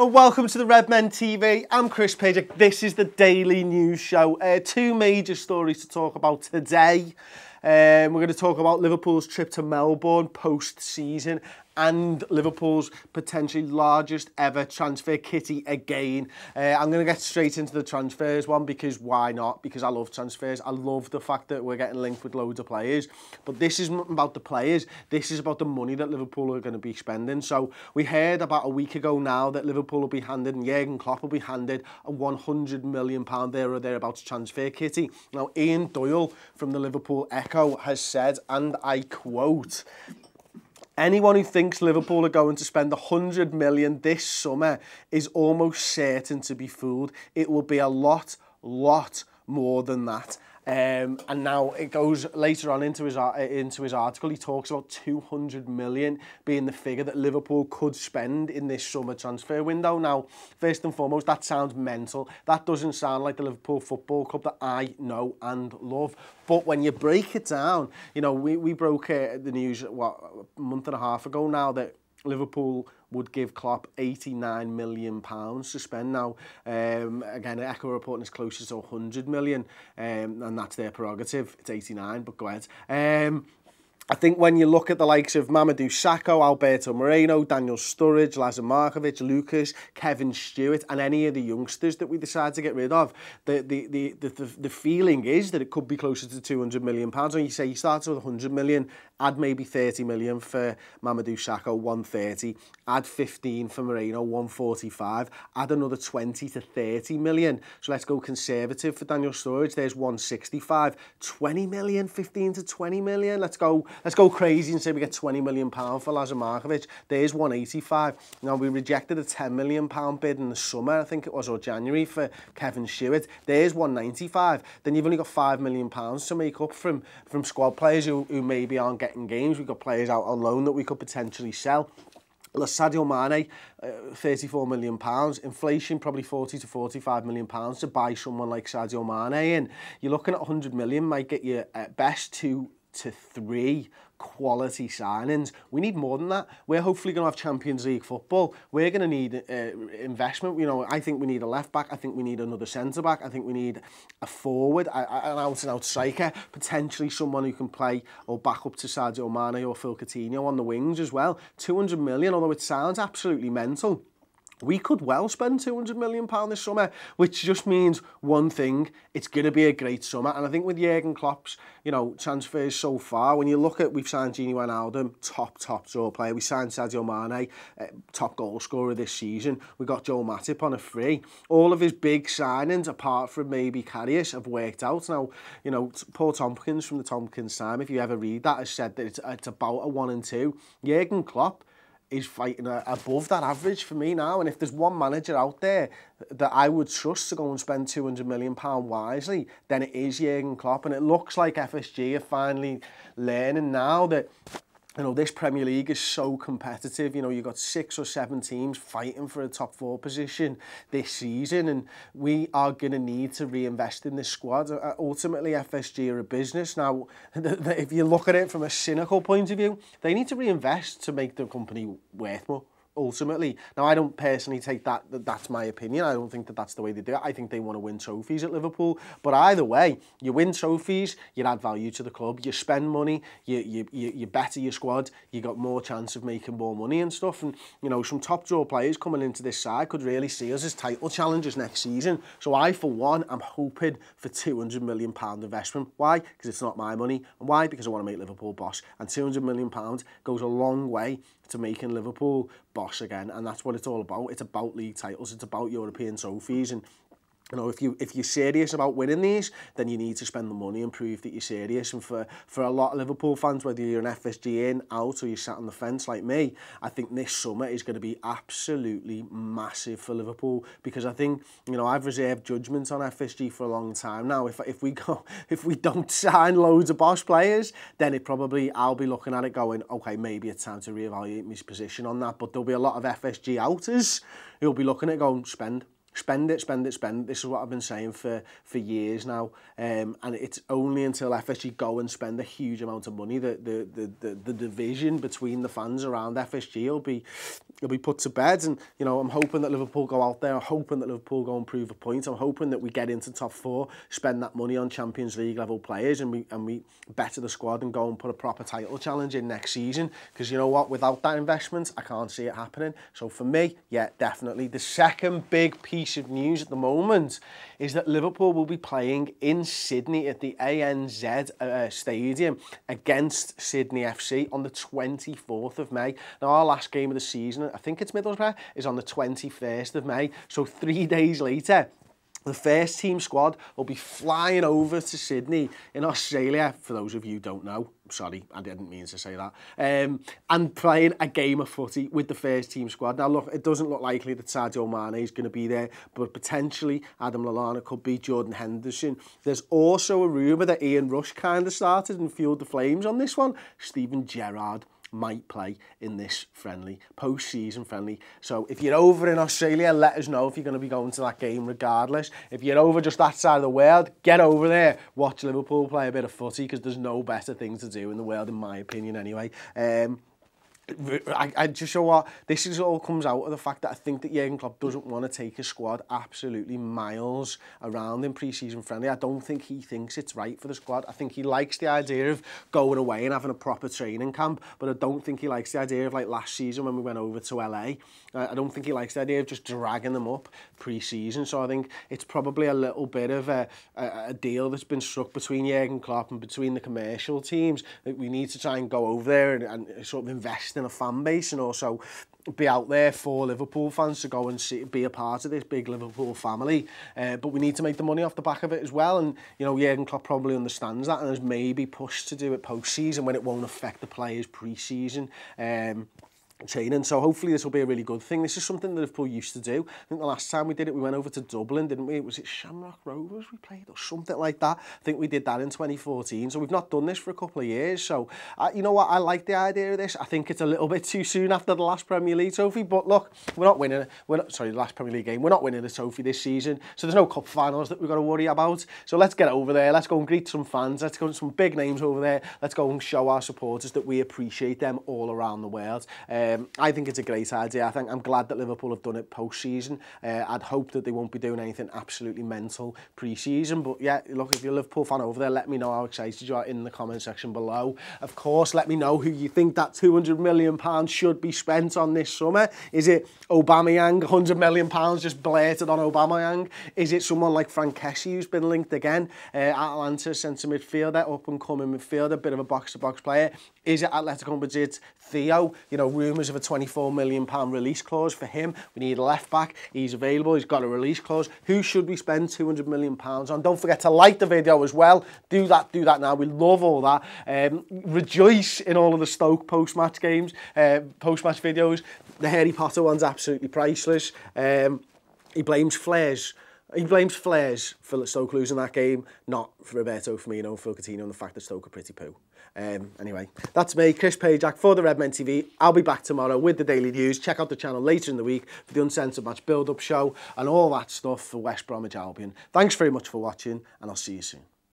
and welcome to the Redmen TV. I'm Chris Page. This is the daily news show. Two major stories to talk about today. We're going to talk about Liverpool's trip to Melbourne post-season and Liverpool's potentially largest ever transfer kitty again. I'm going to get straight into the transfers one because why not? Because I love transfers. I love the fact that we're getting linked with loads of players. But this isn't about the players. This is about the money that Liverpool are going to be spending. So we heard about a week ago now that Liverpool will be handed, and Jurgen Klopp will be handed, a £100 million there or thereabouts transfer kitty. Now, Ian Doyle from the Liverpool Echo has said, and I quote, "Anyone who thinks Liverpool are going to spend £100 million this summer is almost certain to be fooled. It will be a lot more than that." And now it goes later on into his article. He talks about 200 million being the figure that Liverpool could spend in this summer transfer window. Now, first and foremost, that sounds mental. That doesn't sound like the Liverpool Football Club that I know and love. But when you break it down, you know, we broke the news, what, a month and a half ago now, that Liverpool would give Klopp £89 million to spend. Now, again, Echo reporting is closer to 100 million, and that's their prerogative. It's 89, but go ahead. I think when you look at the likes of Mamadou Sakho, Alberto Moreno, Daniel Sturridge, Lazar Markovic, Lucas, Kevin Stewart, and any of the youngsters that we decide to get rid of, the feeling is that it could be closer to £200 million. When you say you started with 100 million, add maybe 30 million for Mamadou Sakho, 130, add 15 for Moreno, 145, add another 20 to 30 million. So let's go conservative for Daniel Sturridge. There's 165, 20 million, 15 to 20 million. Let's go crazy and say we get £20 million for Lazar Markovic. There's 185. Now, we rejected a £10 million bid in the summer, I think it was, or January, for Kevin Stewart. There's 195. Then you've only got £5 million to make up from squad players who maybe aren't getting games. We've got players out on loan that we could potentially sell. Sadio Mane, £34 million. Inflation, probably £40 to £45 million to buy someone like Sadio Mane. And you're looking at 100 million, might get you at best 2 to 3 quality signings. We need more than that. We're hopefully going to have Champions League football. We're going to need investment. You know, I think we need a left back. I think we need another centre back. I think we need a forward, an out-and-out striker, potentially someone who can play or back up to Sadio Mane or Phil Coutinho on the wings as well. 200 million, although it sounds absolutely mental, we could well spend £200 million this summer, which just means one thing: it's going to be a great summer. And I think with Jurgen Klopp's, you know, transfers so far, when you look at, we've signed Gini Wijnaldum, top draw player. We signed Sadio Mane, top goal scorer this season. We got Joel Matip on a free. All of his big signings, apart from maybe Karius, have worked out. Now, you know, Paul Tompkins from the Tompkins Time, if you ever read that, has said that it's about a 1 and 2. Jurgen Klopp is fighting above that average for me now. And if there's one manager out there that I would trust to go and spend £200 million wisely, then it is Jurgen Klopp. And it looks like FSG are finally learning now that, you know, this Premier League is so competitive. You know, you've got 6 or 7 teams fighting for a top 4 position this season, and we are going to need to reinvest in this squad. Ultimately, FSG are a business. Now, if you look at it from a cynical point of view, they need to reinvest to make the company worth more. Ultimately. Now, I don't personally take that's my opinion. I don't think that that's the way they do it. I think they want to win trophies at Liverpool. But either way, you win trophies, you add value to the club, you spend money, you better your squad, you got more chance of making more money and stuff. And, you know, some top draw players coming into this side could really see us as title challengers next season. So I, for one, am hoping for £200 million investment. Why? Because it's not my money. And why? Because I want to make Liverpool boss. And £200 million goes a long way to making Liverpool boss again, and that's what it's all about. It's about league titles, it's about European trophies, and you know, if you're serious about winning these, then you need to spend the money and prove that you're serious. And for a lot of Liverpool fans, whether you're an FSG in, out, or you're sat on the fence like me, I think this summer is going to be absolutely massive for Liverpool, because I think, you know, I've reserved judgment on FSG for a long time now. If we don't sign loads of boss players, then I'll be looking at it going, okay, maybe it's time to reevaluate my position on that. But there'll be a lot of FSG outers who'll be looking at it going, spend Spend it, spend it, spend it. This is what I've been saying for years now. And it's only until FSG go and spend a huge amount of money that the division between the fans around FSG will be put to bed. And, you know, I'm hoping that Liverpool go out there. I'm hoping that Liverpool go and prove a point. I'm hoping that we get into top 4, spend that money on Champions League level players, and we better the squad and go and put a proper title challenge in next season. Because you know what, without that investment, I can't see it happening. So for me, yeah, definitely. The second big piece of news at the moment is that Liverpool will be playing in Sydney at the ANZ Stadium against Sydney FC on the 24th of May. Now, our last game of the season, I think it's Middlesbrough, is on the 21st of May. So 3 days later, the first team squad will be flying over to Sydney in Australia, for those of you who don't know. Sorry, I didn't mean to say that. And playing a game of footy with the first team squad. Now, look, it doesn't look likely that Sadio Mane is going to be there, but potentially Adam Lallana could be, Jordan Henderson. There's also a rumour that Ian Rush kind of started and fueled the flames on this one. Steven Gerrard might play in this friendly, post-season friendly. So if you're over in Australia, let us know if you're going to be going to that game regardless. If you're over just that side of the world, get over there, watch Liverpool play a bit of footy, because there's no better thing to do in the world, in my opinion anyway. I just show what this is all comes out of the fact that I think that Jurgen Klopp doesn't want to take his squad absolutely miles around in pre-season friendly. I don't think he thinks it's right for the squad. I think he likes the idea of going away and having a proper training camp, but I don't think he likes the idea of, like last season when we went over to LA. I don't think he likes the idea of just dragging them up pre-season. So I think it's probably a little bit of a deal that's been struck between Jurgen Klopp and between the commercial teams, that we need to try and go over there and sort of invest in a fan base, and also be out there for Liverpool fans to go and be a part of this big Liverpool family. But we need to make the money off the back of it as well. And, you know, Jurgen Klopp probably understands that and has maybe pushed to do it post-season when it won't affect the players pre-season training. So hopefully this will be a really good thing. This is something that Liverpool used to do. I think the last time we did it, we went over to Dublin, didn't we? Was it Shamrock Rovers we played or something like that? I think we did that in 2014. So we've not done this for a couple of years. So you know what? I like the idea of this. I think it's a little bit too soon after the last Premier League trophy, but look, we're not winning. The last Premier League game. We're not winning the trophy this season. So there's no cup finals that we've got to worry about. So let's get over there. Let's go and greet some fans. Let's go to some big names over there. Let's go and show our supporters that we appreciate them all around the world. I think it's a great idea. I'm glad that Liverpool have done it post-season. I'd hope that they won't be doing anything absolutely mental pre-season. But yeah, look, if you're a Liverpool fan over there, let me know how excited you are in the comment section below. Of course, let me know who you think that £200 million should be spent on this summer. Is it Aubameyang, £100 million just blurted on Aubameyang? Is it someone like Frank Kessie, who's been linked again? Atalanta centre midfielder, up-and-coming midfielder, bit of a box-to-box player. Is it Atletico Madrid's Theo? You know, rumours of a £24 million release clause for him. We need a left-back. He's available. He's got a release clause. Who should we spend £200 million on? Don't forget to like the video as well. Do that now. We love all that. Rejoice in all of the Stoke post-match games, post-match videos. The Harry Potter one's absolutely priceless. He blames Flares. He blames Flares for Stoke losing that game, not for Roberto Firmino, Phil Coutinho, and the fact that Stoke are pretty poo. Anyway, that's me, Chris Pajak for the Redmen TV. I'll be back tomorrow with the daily news. Check out the channel later in the week for the Uncensored Match build-up show and all that stuff for West Bromwich Albion. Thanks very much for watching, and I'll see you soon.